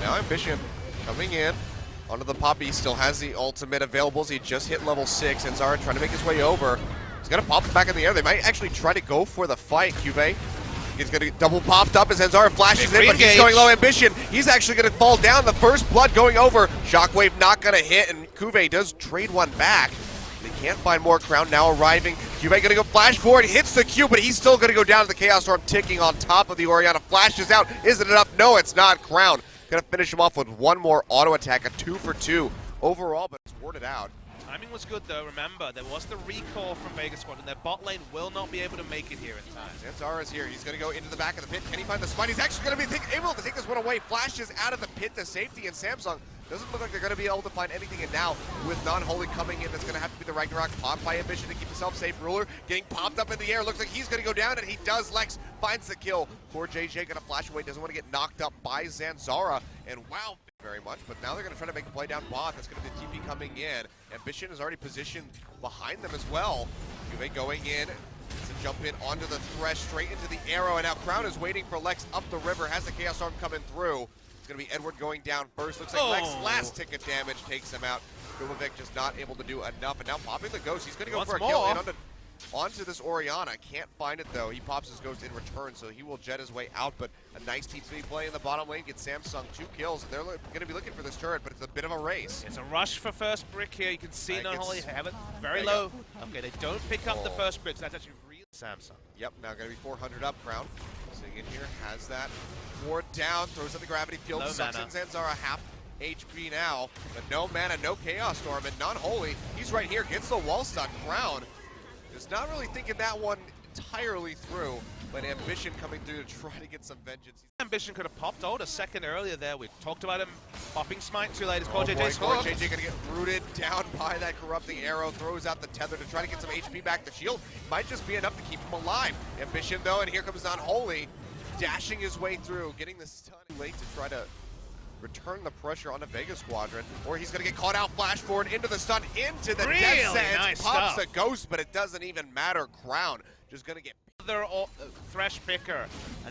now Ambition coming in onto the Poppy, still has the ultimate available. He just hit level 6, and Zara trying to make his way over. He's gonna pop it back in the air. They might actually try to go for the fight. Cuvée, he's gonna get double popped up as Zanzara flashes in, but he's going low. Ambition, he's actually gonna fall down. The first blood going over. Shockwave not gonna hit, and Cuvée does trade one back. They can't find more. Crown now arriving. Cuvée gonna go flash forward, hits the Q, but he's still gonna go down to the Chaos Storm ticking on top of the Orianna. Flashes out. Is it enough? No, it's not. Crown gonna finish him off with one more auto attack, a 2 for 2 overall, but it's warded out. Timing was good though. Remember, there was the recall from Vega Squadron. Their bot lane will not be able to make it here in time. Zanzara's here. He's going to go into the back of the pit. Can he find the spot? He's actually going to be able to take this one away. Flashes out of the pit to safety, and Samsung doesn't look like they're going to be able to find anything. And now, with Non-Holy coming in, that's going to have to be the Ragnarok popped by Ambition to keep himself safe. Ruler getting popped up in the air. Looks like he's going to go down, and he does. Lex finds the kill. Poor JJ going to flash away. Doesn't want to get knocked up by Zanzara. And wow, very much. But now they're going to try to make a play down bot. That's going to be TP coming in. Ambition is already positioned behind them as well. Cuvée going in to jump in onto the Thresh, straight into the arrow, and now Crown is waiting for Lex up the river. Has the Chaos Storm coming through. It's going to be Edward going down first. Looks like Lex last ticket damage takes him out. Dumovic just not able to do enough, and now popping the Ghost. He's going to go for a kill in onto this Orianna. Can't find it though. He pops his Ghost in return, so he will jet his way out, but a nice TP play in the bottom lane gets Samsung 2 kills, and they're going to be looking for this turret, but it's a bit of a race. It's a rush for first brick here. You can see Non-Holy have it very low. Okay, they don't pick up the first brick, so that's actually real Samsung. Yep, now going to be 400 up. Crown sitting in here, has that ward down, throws in the gravity field, sucks in Zanzara half HP now, but no mana, no Chaos Storm, and Non-Holy, he's right here, gets the wall stuck. Crown is not really thinking that one entirely through, but Ambition coming through to try to get some vengeance. Ambition could have popped ult a second earlier there. We talked about him popping smite too late. His poor JJ JJ gonna get rooted down by that corrupting arrow, throws out the tether to try to get some HP back. The shield might just be enough to keep him alive. Ambition though, and here comes Non-Holy, dashing his way through, getting the stun late to try to return the pressure on the Vega Squadron, or he's going to get caught out, flash forward into the stun, into the death sentence, nice pops the Ghost, but it doesn't even matter. Crown just going to get... Another Thresh picker,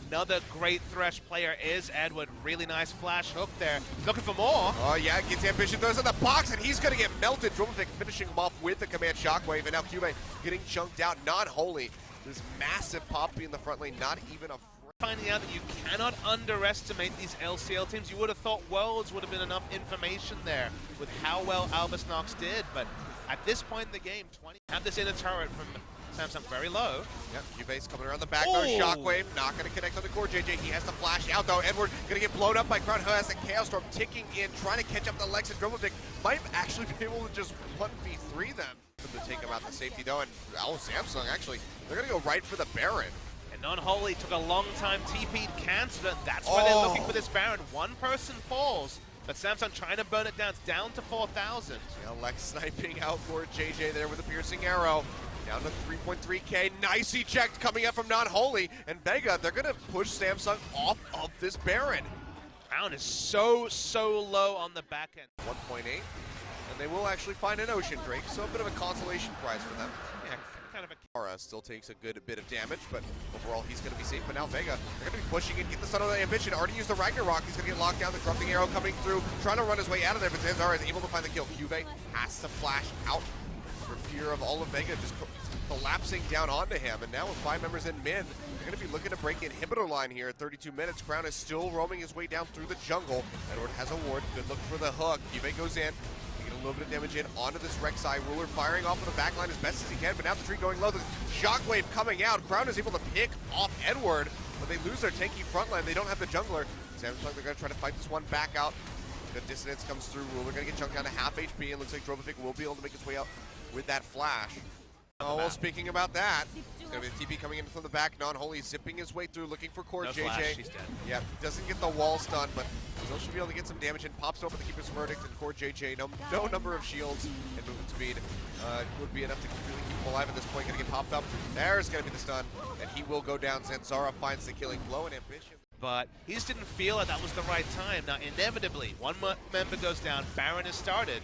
another great Thresh player is Edward. Really nice flash hook there. Looking for more. Oh yeah, gets Ambition, throws in the box, and he's going to get melted. Dromovic finishing him off with the command Shockwave, and now Cuvée getting chunked out. Non-Holy, this massive Poppy in the front lane, not even a... Finding out that you cannot underestimate these LCL teams. You would have thought Worlds would have been enough information there with how well Albus Nox did, but at this point in the game, 20 have this inner turret from Samsung very low. Yep, Cuvé's coming around the back though. Shockwave not going to connect on the core. JJ, he has to flash out though. Edward going to get blown up by Crown, who has a Chaos Storm ticking in, trying to catch up to Lex, and Dromovic might actually be able to just 1v3 them to take him out the safety though. And Samsung actually, they're going to go right for the Baron. Non-Holy took a long time, TP'd, cancelled it. That's why they're looking for this Baron. One person falls, but Samsung trying to burn it down. It's down to 4,000. Yeah, Lex sniping out for JJ there with a piercing arrow. Down to 3.3k. Nice eject coming up from Non-Holy. And Vega, they're going to push Samsung off of this Baron. Crown is so low on the back end. 1.8. And they will actually find an Ocean Drake, so a bit of a consolation prize for them. Yeah, kind of a... Aura still takes a good bit of damage, but overall he's going to be safe. But now Vega, they're going to be pushing it, get the stun on the Ambition. Already used the Ragnarok. He's going to get locked down. The corrupting arrow coming through, trying to run his way out of there, but Zanzara is able to find the kill. Cuvée has to flash out for fear of all of Vega just collapsing down onto him. And now with 5 members in mid, they're going to be looking to break the inhibitor line here at 32 minutes. Crown is still roaming his way down through the jungle. Edward has a ward. Good look for the hook. Cuvée goes in. Get a little bit of damage in onto this Rek'Sai. Ruler firing off of the backline as best as he can, but now the tree going low. The Shockwave coming out. Crown is able to pick off Edward, but they lose their tanky front line. They don't have the jungler. Samsung, they're going to try to fight this one back out. The dissonance comes through. Ruler going to get chunked down to half HP, and looks like Dromovic will be able to make his way out with that flash. Oh, well, speaking about that, it's going to be the TP coming in from the back. Non-Holy zipping his way through, looking for core. No JJ. flash, he's dead. Yeah, doesn't get the wall stun, but still should be able to get some damage and pops over the Keeper's Verdict, and core JJ, no number of shields and movement speed would be enough to really keep him alive at this point. Going to get popped up. There's going to be the stun, and he will go down. Zanzara finds the killing blow and Ambition. But he just didn't feel like that was the right time. Now, inevitably, one member goes down, Baron is started.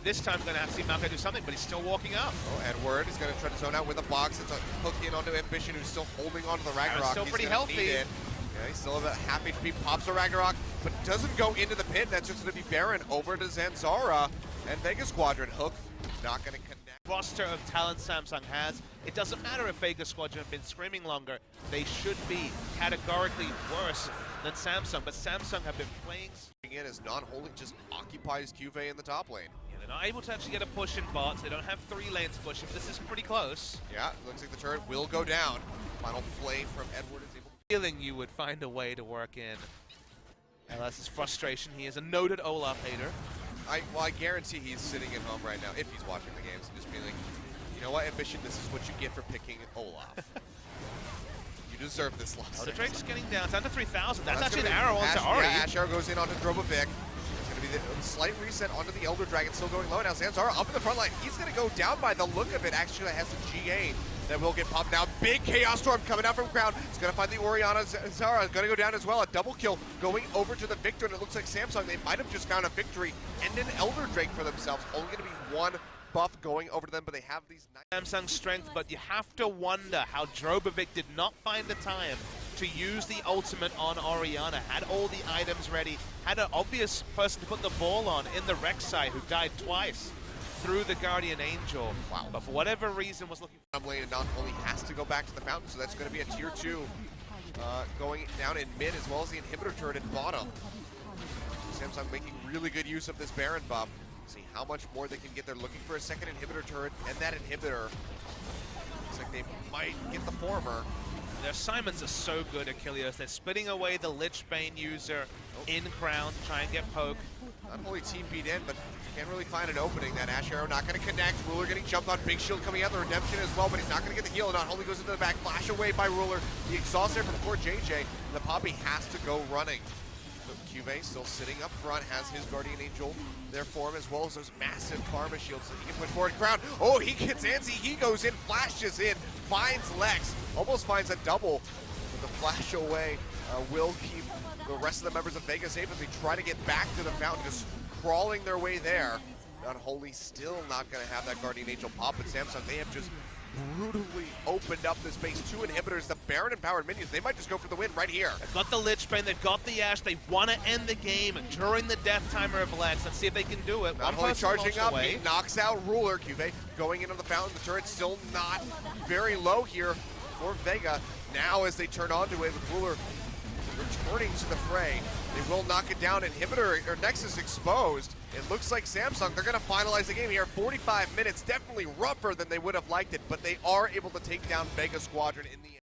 This time, we're going to have to see Malka do something, but he's still walking up. Oh, Edward is going to try to zone out with a box. It's a hook in onto Ambition, who's still holding onto the Ragnarok. Still pretty healthy. Yeah, he's still about half HP, pops a Ragnarok, but doesn't go into the pit. That's just going to be Baron over to Zanzara. And Vega Squadron hook, not going to connect. Roster of talent Samsung has, it doesn't matter if Vega Squadron have been screaming longer, they should be categorically worse than Samsung, but Samsung have been playing In as non-holy just occupies QV in the top lane. Yeah, they're not able to actually get a push in bots, they don't have 3 lanes pushing, this is pretty close. Yeah, looks like the turret will go down. Final play from Edward is able to... Feeling you would find a way to work in LS's frustration. He is a noted Olaf hater. I guarantee he's sitting at home right now, if he's watching the games, and just being like, you know what, Ambition, this is what you get for picking Olaf. You deserve this loss. Oh, the Drake's getting down to 3,000. That's actually an be arrow onto Ari. Yeah, Ash arrow goes in onto Drobovic. It's going to be the slight reset onto the Elder Dragon, still going low. Now Zanzara up in the front line. He's going to go down by the look of it. Actually, has some GA that will get popped now. Big Chaos Storm coming out from ground. It's going to find the Orianna. Zanzara going to go down as well. A double kill going over to the Victor, and it looks like Samsung, they might have just found a victory and an Elder Drake for themselves. Only going to be one buff going over to them, but they have these Samsung strength, but you have to wonder how Drobovic did not find the time to use the ultimate on Orianna. Had all the items ready, had an obvious person to put the ball on in the Rek'Sai, who died twice through the Guardian Angel. Wow. But for whatever reason was looking for lane, and not only has to go back to the fountain, so that's going to be a tier 2 going down in mid, as well as the inhibitor turret at bottom. Samsung making really good use of this Baron buff. See how much more they can get. They're looking for a second inhibitor turret, and that inhibitor looks like they might get the former. Their Simons are so good, Achilles. They're splitting away the Lich Bane user in Crown, try and get poke. Not only TP'd in, but can't really find an opening. That Ash arrow not going to connect. Ruler getting jumped on. Big shield coming out. The redemption as well, but he's not going to get the heal. Not only goes into the back, flash away by Ruler. The exhaust there from poor JJ. And the Poppy has to go running. QV still sitting up front, has his Guardian Angel there for him, as well as those massive Karma shields that he can push forward. Crown, oh, he gets antsy, he goes in, flashes in, finds Lex, almost finds a double, but the flash away will keep the rest of the members of Vega safe as they try to get back to the fountain, just crawling their way there. Unholy still not going to have that Guardian Angel pop, but Samsung, they have just brutally opened up this base. 2 inhibitors, the Baron empowered minions, they might just go for the win right here. They've got the Lich Bane, they've got the Ash, they want to end the game during the death timer of Lex. Let's see if they can do it. Not only charging up, he knocks out Ruler. QV going into the fountain, the turret's still not very low here for Vega. Now as they turn onto it with Ruler returning to the fray, they will knock it down. Inhibitor, or Nexus exposed. It looks like Samsung, they're going to finalize the game here. 45 minutes, definitely rougher than they would have liked it, but they are able to take down Vega Squadron in the end.